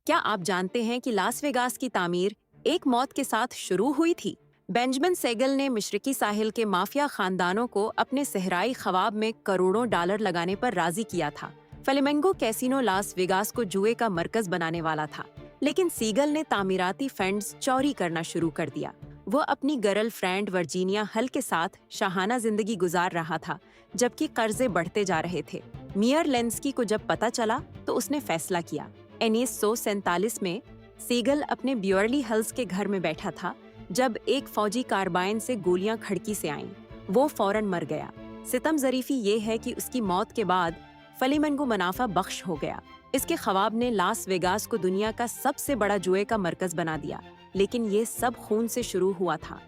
क्या आप जानते हैं कि लास वेगास की तामीर एक मौत के साथ शुरू हुई थी? बेंजामिन सेगल ने मशरकी साहिल के माफिया खानदानों को अपने सहराई ख्वाब में करोड़ों डॉलर लगाने पर राजी किया था। फ्लेमेंगो कैसीनो लास वेगास को जुए का मरकज बनाने वाला था, लेकिन सीगल ने तामीराती फंड्स चोरी करना शुरू कर दिया। वो अपनी गर्ल फ्रेंड वर्जीनिया हल के साथ शाहाना जिंदगी गुजार रहा था, जबकि कर्जे बढ़ते जा रहे थे। मियर लेंस्की को जब पता चला तो उसने फैसला किया। 1947 में सीगल अपने ब्योरली हल्स के घर में बैठा था जब एक फौजी कार्बाइन से गोलियां खिड़की से आईं। वो फौरन मर गया। सितम ज़रीफ़ी ये है कि उसकी मौत के बाद फ्लेमेंगो मुनाफा बख्श हो गया। इसके ख्वाब ने लास वेगास को दुनिया का सबसे बड़ा जुए का मरकज बना दिया, लेकिन ये सब खून से शुरू हुआ था।